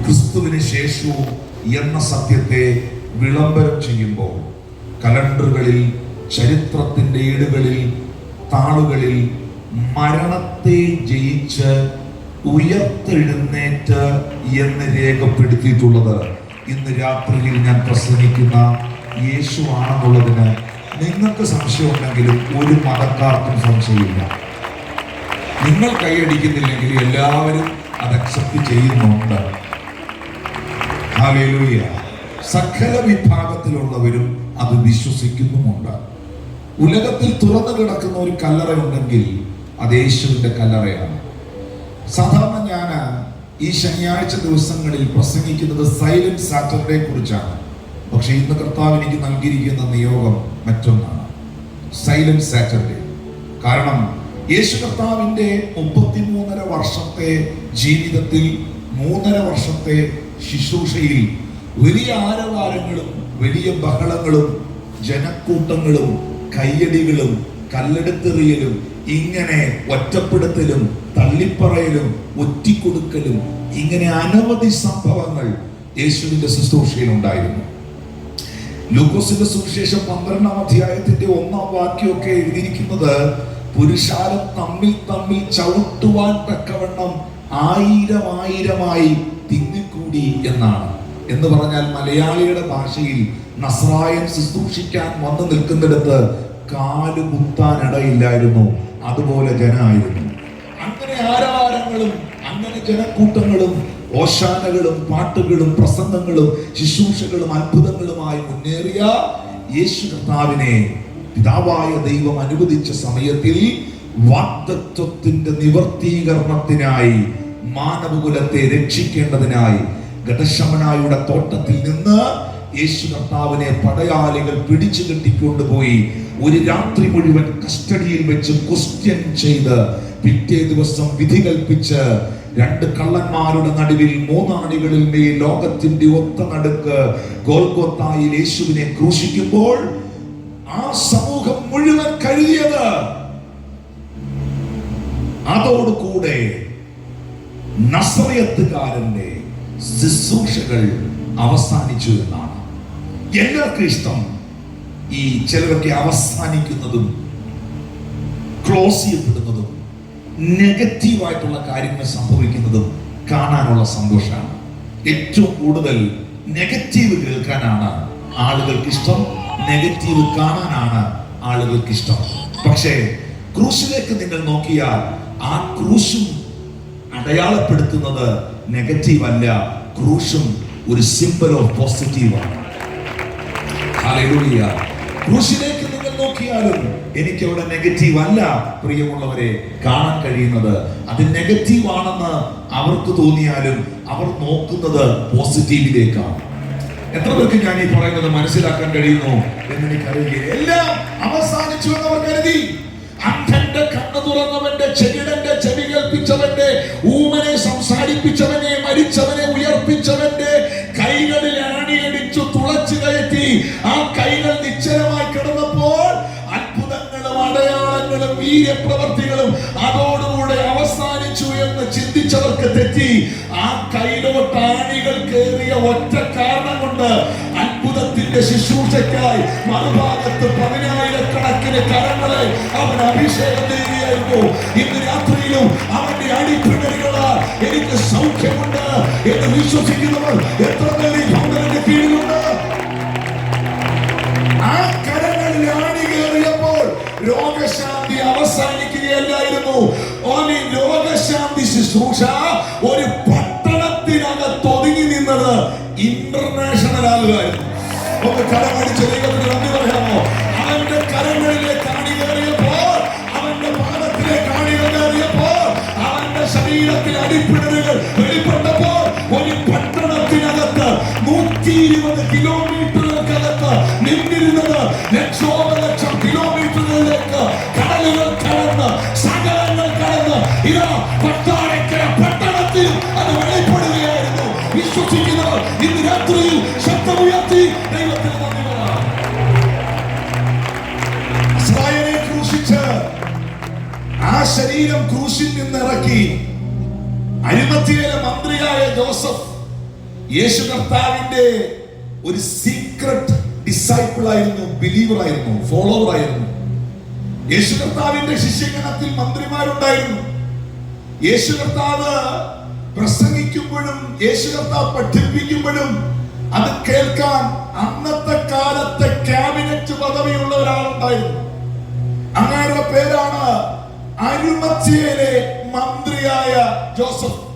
ക്രിസ്തുവിന് ശേഷവും എന്ന സത്യത്തെ വിളംബരം ചെയ്യുമ്പോൾ കലണ്ടറുകളിൽ, ചരിത്രത്തിന്റെ ഏടുകളിൽ, താളുകളിൽ മരണത്തെ ജയിച്ച് ഉയർത്തെഴുന്നേറ്റ് എന്ന് രേഖപ്പെടുത്തിയിട്ടുള്ളത് ഇന്ന് രാത്രിയിൽ ഞാൻ പ്രസംഗിക്കുന്ന യേശു ആണെന്നുള്ളതിന് നിങ്ങൾക്ക് സംശയമുണ്ടെങ്കിലും ഒരു മതക്കാർക്കും സംശയമില്ല. നിങ്ങൾ കൈയടിക്കുന്നില്ലെങ്കിൽ എല്ലാവരും അത് അക്സെപ്റ്റ് ചെയ്യുന്നുണ്ട്. ഹല്ലേലൂയ. സകല വിഭാഗത്തിലുള്ളവരും അത് വിശ്വസിക്കുന്നുമുണ്ട്. ഉലകത്തിൽ തുറന്നു കിടക്കുന്ന ഒരു കല്ലറയുണ്ടെങ്കിൽ അത് യേശുവിന്റെ കല്ലറയാണ്. സാധാരണ ഞാൻ ഈ ശനിയാഴ്ച ദിവസങ്ങളിൽ പ്രസംഗിക്കുന്നത് സൈലന്റ് സാറ്റർഡേ കുറിച്ചാണ്. പക്ഷെ ഇന്ന് കർത്താവ് എനിക്ക് നൽകിയിരിക്കുന്ന നിയോഗം മറ്റൊന്നാണ്, സൈലന്റ് സാറ്റർഡേ. കാരണം യേശു കർത്താവിന്റെ 33.5 വർഷത്തെ ജീവിതത്തിൽ, 3.5 വർഷത്തെ ശുശ്രൂഷയിൽ വലിയ ആരവാരങ്ങളും വലിയ ബഹളങ്ങളും ജനക്കൂട്ടങ്ങളും കയ്യടികളും കല്ലെടുത്തെറിയലും ഇങ്ങനെ ഒറ്റപ്പെടുത്തലും തള്ളിപ്പറയലും ഒറ്റിക്കൊടുക്കലും ഇങ്ങനെ അനവധി സംഭവങ്ങൾ യേശുവിന്റെ ശുശ്രൂഷയിൽ ഉണ്ടായിരുന്നു. ലൂക്കോസിന്റെ സുവിശേഷം 12-ാം അധ്യായത്തിന്റെ 1-ാം വാക്യമൊക്കെ എഴുതിയിരിക്കുന്നത് പുരുഷാരം തമ്മിൽ തമ്മിൽ ചവിട്ടുവാൻ തക്കവണ്ണം 1000-1000 തിങ്ങിക്കൂടി എന്നാണ്. എന്ന് പറഞ്ഞാൽ മലയാളിയുടെ ഭാഷയിൽ നസ്രായൻ ശുശ്രൂഷിക്കാൻ വന്നു നിൽക്കുന്നിടത്ത് കാല് കുത്താൻ ഇടയില്ലായിരുന്നു, അതുപോലെ ജനമായിരുന്നു. അങ്ങനെ ആരാരങ്ങളും അങ്ങനെ ജനക്കൂട്ടങ്ങളും ഓശാനകളും പാട്ടുകളും പ്രസംഗങ്ങളും ശുശ്രൂഷകളും അത്ഭുതങ്ങളുമായി മുന്നേറിയ യേശു കർത്താവിനെ പിതാവായ ദൈവം അനുവദിച്ച സമയത്തിൽ വാഗ്ദത്തത്തിന്റെ നിവർത്തീകരണത്തിനായി മാനവകുലത്തെ രക്ഷിക്കേണ്ടതിനായി ഗതശമനായുടെ തോട്ടത്തിൽ നിന്ന് യേശു കർത്താവിനെ പടയാളികൾ പിടിച്ചു കെട്ടിക്കൊണ്ടുപോയി ഒരു രാത്രി മുഴുവൻ കസ്റ്റഡിയിൽ വെച്ച് ക്വസ്റ്റ്യൻ ചെയ്ത് പിറ്റേ ദിവസം വിധി കൽപ്പിച്ച് 2 കള്ളന്മാരുടെ നടുവിൽ 3 ആണികളിൽ മേൽ ലോകത്തിന്റെ ഒത്ത നടുക്ക് ഗോൽഗോത്തായിൽ യേശുവിനെ ക്രൂശിക്കുമ്പോൾ ആ സമൂഹം മുഴുവൻ കരുതിയത് അതോടുകൂടെ നസറയത്തുകാരന്റെ ശുശ്രൂഷകൾ അവസാനിച്ചു എന്നാണ്. എല്ലാവർക്കും ഇഷ്ടം ഈ ചിലരൊക്കെ അവസാനിക്കുന്നതും ക്ലോസ് ചെയ്യപ്പെടുന്നതും നെഗറ്റീവായിട്ടുള്ള കാര്യങ്ങൾ സംഭവിക്കുന്നതും കാണാനുള്ള സന്തോഷമാണ്. ഏറ്റവും കൂടുതൽ നെഗറ്റീവ് കേൾക്കാനാണ് ആളുകൾക്ക് ഇഷ്ടം, നെഗറ്റീവ് കാണാനാണ് ആളുകൾക്ക് ഇഷ്ടം. പക്ഷേ ക്രൂശിലേക്ക് നിങ്ങൾ നോക്കിയാൽ ആ ക്രൂശും അടയാളപ്പെടുത്തുന്നത് നെഗറ്റീവ് അല്ല, ക്രൂശും ഒരു സിംബൽ ഓഫ് പോസിറ്റീവാണ്. ഹല്ലേലൂയ. ക്രൂശിലേക്ക് നിങ്ങൾ നോക്കിയാലും എനിക്ക് അവിടെ നെഗറ്റീവ് അല്ല പ്രിയമുള്ളവരെ കാണാൻ കഴിയുന്നത്. അത് നെഗറ്റീവ് ആണെന്ന് അവർക്ക് തോന്നിയാലും അവർ നോക്കുന്നത് പോസിറ്റീവിലേക്കാണ്. എത്ര പേർക്ക് ഞാൻ ഈ പറയുന്നത് മനസ്സിലാക്കാൻ കഴിയുന്നു എന്ന് എനിക്കറിയുകയില്ല. എല്ലാം അവസാനിച്ചു എന്ന് അവർ കരുതി. അന്ധന്റെ കണ്ണ് തുറന്നവന്റെ, ചെകിടന്റെ ചെവി കേൾപ്പിച്ചവന്റെ, ഊമനെ സംസാരിപ്പിച്ചവനെ, മരിച്ചവനെ ഉയർപ്പിച്ചവന്റെ കൈകളിൽ അണിയടിച്ചു തുളച്ചു കയറ്റി ആ കൈകൾ നിശ്ചലമായി കിടന്നപ്പോൾ അത്ഭുതങ്ങളും അടയാളങ്ങളും വീര്യപ്രവർത്തികളും അതോടുകൂടെ അവസാനിച്ചു എന്ന് ചിന്തിച്ചവർക്ക് തെറ്റി. ആ കൈലോട്ട് ആണികൾ കയറിയ ഒറ്റ കാരണം കൊണ്ട് അത്ഭുതത്തിന്റെ ശുശ്രൂഷയ്ക്കായി മറുഭാഗത്ത് 10,000-കണക്കിന് കരങ്ങളെ അവൻ അഭിഷേകം ചെയ്യുകയായിരുന്നു. ഇന്ന് രാത്രിയിലും അവന്റെ അടിപ്പിണരുകളാൽ എനിക്ക് സൗഖ്യമുണ്ട് എന്ന് വിശ്വസിക്കുന്നവർ എത്ര പേര് ഈ ഭവനത്തിന്റെ കീഴിലുണ്ട്? ആ കരങ്ങളിൽ ആണി കയറിയപ്പോൾ രോഗശാന്തി അവസാനിക്കുകയല്ലായിരുന്നു. ഓനി രോഗശാന്തി ശുശ്രൂഷ ഒരു പട്ടണത്തിനകത്ത് ഒതുങ്ങി നിന്നത് ഇന്റർനാഷണൽ ആളുകളായിരുന്നു. ഒന്ന് കരമടിച്ച് ദൈവത്തിന് നന്ദി പറയാമോ? അവന്റെ കരങ്ങളിലേക്ക് ആണി കയറിയപ്പോൾ, അവന്റെ പാദത്തിലേക്ക് ആണികൾ കയറിയപ്പോൾ, അവന്റെ ശരീരത്തിൽ അടിപ്പിണരുകൾ വെളിപ്പെട്ടപ്പോൾ ഒരു പട്ടണത്തിനകത്ത് 120 കിലോമീറ്ററുകൾക്കകത്ത് നിന്നിരുന്നത് ലക്ഷോപലക്ഷം കിലോമീറ്ററുകളിലേക്ക് കടലുകൾ കടന്ന് സകലങ്ങൾ കടന്ന് ഇതാ പട്ടാളക്കര പട്ടണത്തിൽ അത് വെളിപ്പെടുകയായിരുന്നു. വിശ്വസിക്കുന്നവർ ഇന്ന് രാത്രിയിൽ ശബ്ദമുയർത്തി ദൈവത്തിന് നന്ദി പറയാം. ഇസ്രായേലിനെ ക്രൂശിച്ച് ആ ശരീരം ക്രൂശിൽ നിന്ന് ഇറക്കി അരിമത്യയിലെ മന്ത്രിയായ ജോസഫ് യേശു കർത്താവിന്റെ ഒരു സീക്രട്ട് ഡിസൈപ്പിൾ ആയിരുന്നു, ബിലീവർ ആയിരുന്നു, ഫോളോവർ ആയിരുന്നു. യേശു കർത്താവിന്റെ ശിഷ്യഗണത്തിൽ മന്ത്രിമാരുണ്ടായിരുന്നു. യേശു കർത്താവ് പ്രസംഗിക്കുമ്പോഴും യേശു കർത്താവ് പഠിപ്പിക്കുമ്പോഴും അത് കേൾക്കാൻ അന്നത്തെ കാലത്തെ ക്യാബിനറ്റ് പദവിയുള്ള ഒരാളുണ്ടായിരുന്നു. അങ്ങയുടെ പേരാണ് അരിമത്ഥ്യയിലെ മന്ത്രിയായ ജോസഫ്.